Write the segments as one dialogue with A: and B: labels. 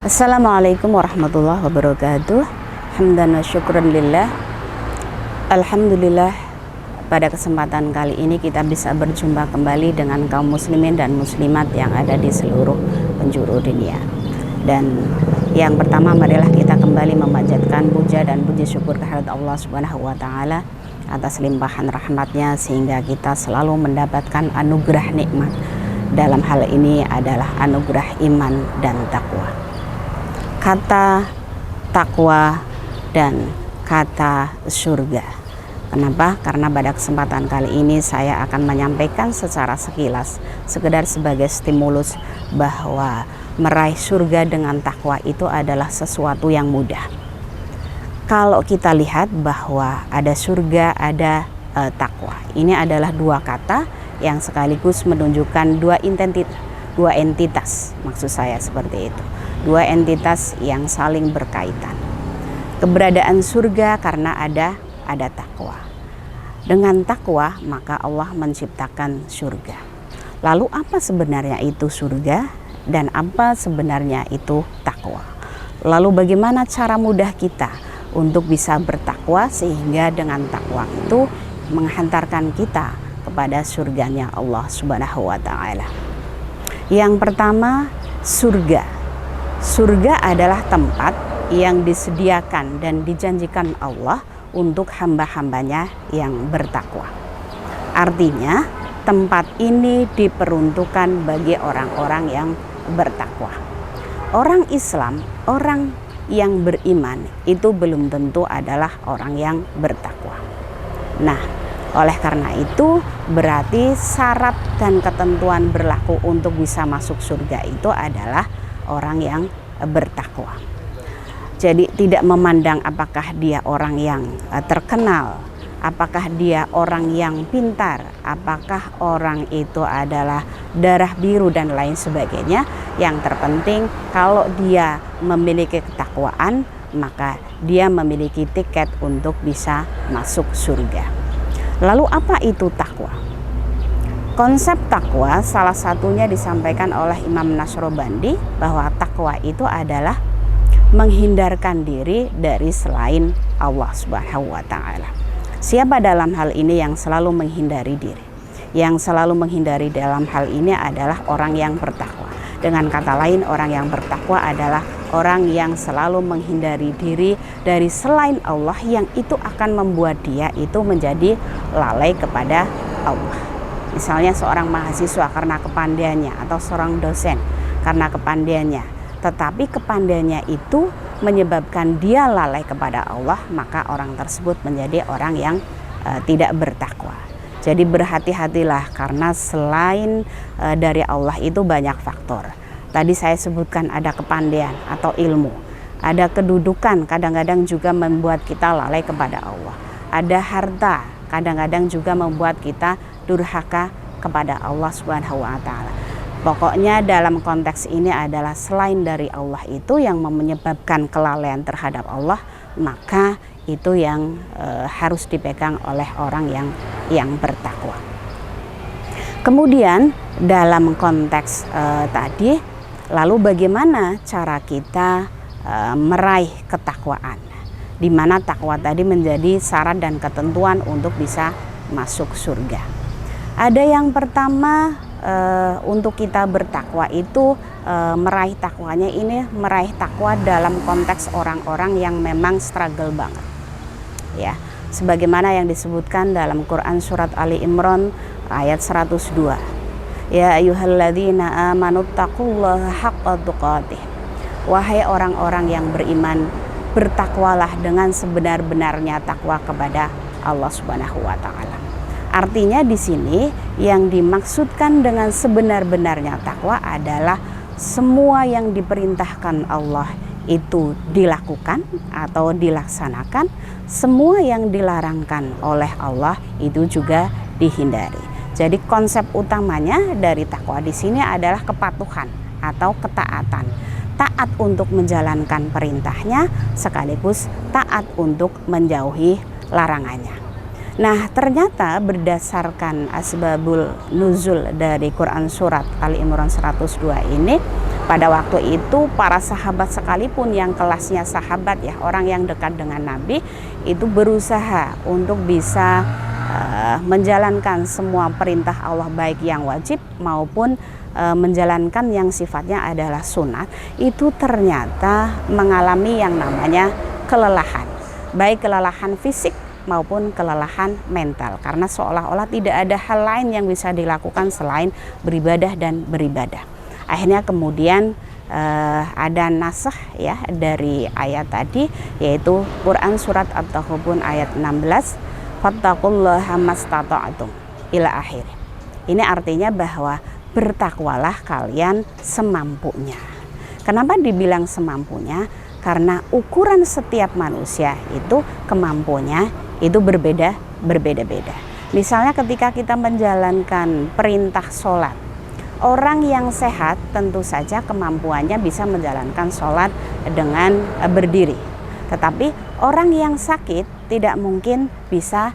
A: Assalamualaikum warahmatullahi wabarakatuh. Hamdan wa syukran lillah. Alhamdulillah, pada kesempatan kali ini kita bisa berjumpa kembali dengan kaum muslimin dan muslimat yang ada di seluruh penjuru dunia. Dan yang pertama, marilah kita kembali memanjatkan puja dan puji syukur kehadirat Allah Subhanahu wa taala atas limpahan rahmatnya sehingga kita selalu mendapatkan anugerah nikmat. Dalam hal ini adalah anugerah iman dan takwa. Kata takwa dan kata surga. Kenapa? Karena pada kesempatan kali ini saya akan menyampaikan secara sekilas, sekedar sebagai stimulus bahwa meraih surga dengan takwa itu adalah sesuatu yang mudah. Kalau kita lihat bahwa ada surga, ada takwa. Ini adalah dua kata yang sekaligus menunjukkan dua entitas, maksud saya seperti itu. Dua entitas yang saling berkaitan. Keberadaan surga karena ada takwa. Dengan takwa maka Allah menciptakan surga. Lalu apa sebenarnya itu surga dan apa sebenarnya itu takwa? Lalu bagaimana cara mudah kita untuk bisa bertakwa sehingga dengan takwa itu menghantarkan kita kepada surganya Allah Subhanahu wa taala? Yang pertama, surga. Surga adalah tempat yang disediakan dan dijanjikan Allah untuk hamba-hambanya yang bertakwa. Artinya, tempat ini diperuntukkan bagi orang-orang yang bertakwa. Orang Islam, orang yang beriman itu belum tentu adalah orang yang bertakwa. Nah, oleh karena itu berarti syarat dan ketentuan berlaku untuk bisa masuk surga itu adalah orang yang bertakwa. Jadi tidak memandang apakah dia orang yang terkenal, apakah dia orang yang pintar, apakah orang itu adalah darah biru dan lain sebagainya. Yang terpenting kalau dia memiliki ketakwaan, maka dia memiliki tiket untuk bisa masuk surga. Lalu apa itu takwa? Konsep takwa salah satunya disampaikan oleh Imam Nasrobandi bahwa takwa itu adalah menghindarkan diri dari selain Allah Subhanahu wa taala. Siapa dalam hal ini yang selalu menghindari diri? Yang selalu menghindari dalam hal ini adalah orang yang bertakwa. Dengan kata lain, orang yang bertakwa adalah orang yang selalu menghindari diri dari selain Allah, yang itu akan membuat dia itu menjadi lalai kepada Allah. Misalnya seorang mahasiswa karena kepandaiannya, atau seorang dosen karena kepandaiannya, tetapi kepandaiannya itu menyebabkan dia lalai kepada Allah, maka orang tersebut menjadi orang yang tidak bertakwa. Jadi berhati-hatilah, karena selain dari Allah itu banyak faktor. Tadi saya sebutkan ada kepandaian atau ilmu, ada kedudukan, kadang-kadang juga membuat kita lalai kepada Allah. Ada harta, kadang-kadang juga membuat kita durhaka kepada Allah Subhanahu wa taala. Pokoknya dalam konteks ini adalah selain dari Allah itu yang menyebabkan kelalaian terhadap Allah, maka itu yang harus dipegang oleh orang yang bertakwa. Kemudian dalam konteks tadi, lalu bagaimana cara kita meraih ketakwaan? Di mana takwa tadi menjadi syarat dan ketentuan untuk bisa masuk surga. Ada yang pertama, untuk kita bertakwa itu meraih takwanya ini meraih takwa dalam konteks orang-orang yang memang struggle banget. Ya, sebagaimana yang disebutkan dalam Quran surat Ali Imran ayat 102. Ya ayyuhalladzina amanu taqullaha haqqa tuqatih. Wahai orang-orang yang beriman, bertakwalah dengan sebenar-benarnya takwa kepada Allah Subhanahu wa taala. Artinya di sini yang dimaksudkan dengan sebenar-benarnya takwa adalah semua yang diperintahkan Allah itu dilakukan atau dilaksanakan, semua yang dilarangkan oleh Allah itu juga dihindari. Jadi konsep utamanya dari takwa di sini adalah kepatuhan atau ketaatan. Taat untuk menjalankan perintahnya sekaligus taat untuk menjauhi larangannya. Nah, ternyata berdasarkan asbabul nuzul dari Quran surat Ali Imran 102 ini, pada waktu itu para sahabat sekalipun yang kelasnya sahabat ya, orang yang dekat dengan Nabi, itu berusaha untuk bisa menjalankan semua perintah Allah, baik yang wajib maupun menjalankan yang sifatnya adalah sunat, itu ternyata mengalami yang namanya kelelahan, baik kelelahan fisik maupun kelelahan mental, karena seolah-olah tidak ada hal lain yang bisa dilakukan selain beribadah dan beribadah. Akhirnya kemudian ada nasakh ya dari ayat tadi, yaitu Quran surat At-Taghabun ayat 16, fattaqullaha mastata'tum ila akhir. Ini artinya bahwa bertakwalah kalian semampunya. Kenapa dibilang semampunya? Karena ukuran setiap manusia itu kemampuannya itu berbeda-beda. Misalnya ketika kita menjalankan perintah sholat, orang yang sehat tentu saja kemampuannya bisa menjalankan sholat dengan berdiri. Tetapi orang yang sakit tidak mungkin bisa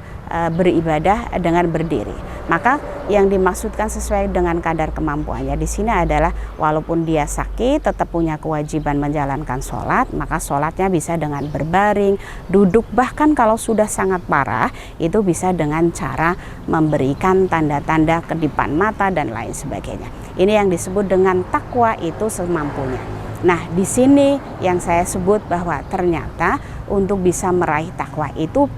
A: beribadah dengan berdiri. Maka yang dimaksudkan sesuai dengan kadar kemampuannya di sini adalah walaupun dia sakit tetap punya kewajiban menjalankan sholat, maka sholatnya bisa dengan berbaring, duduk, bahkan kalau sudah sangat parah itu bisa dengan cara memberikan tanda-tanda kedipan mata dan lain sebagainya. Ini yang disebut dengan takwa, itu semampunya. Nah, di sini yang saya sebut bahwa ternyata untuk bisa meraih takwa itu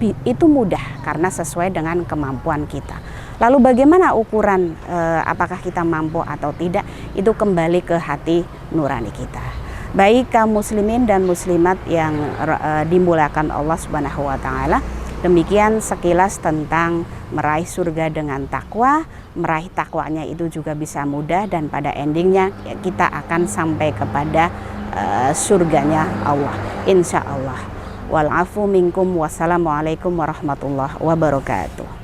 A: mudah karena sesuai dengan kemampuan kita. Lalu bagaimana ukuran apakah kita mampu atau tidak? Itu kembali ke hati nurani kita. Baik kaum muslimin dan muslimat yang dimuliakan Allah Subhanahu wa taala, demikian sekilas tentang meraih surga dengan takwa. Meraih takwanya itu juga bisa mudah dan pada endingnya kita akan sampai kepada surganya Allah, insya Allah. Wal afu minkum, wassalamualaikum warahmatullahi wabarakatuh.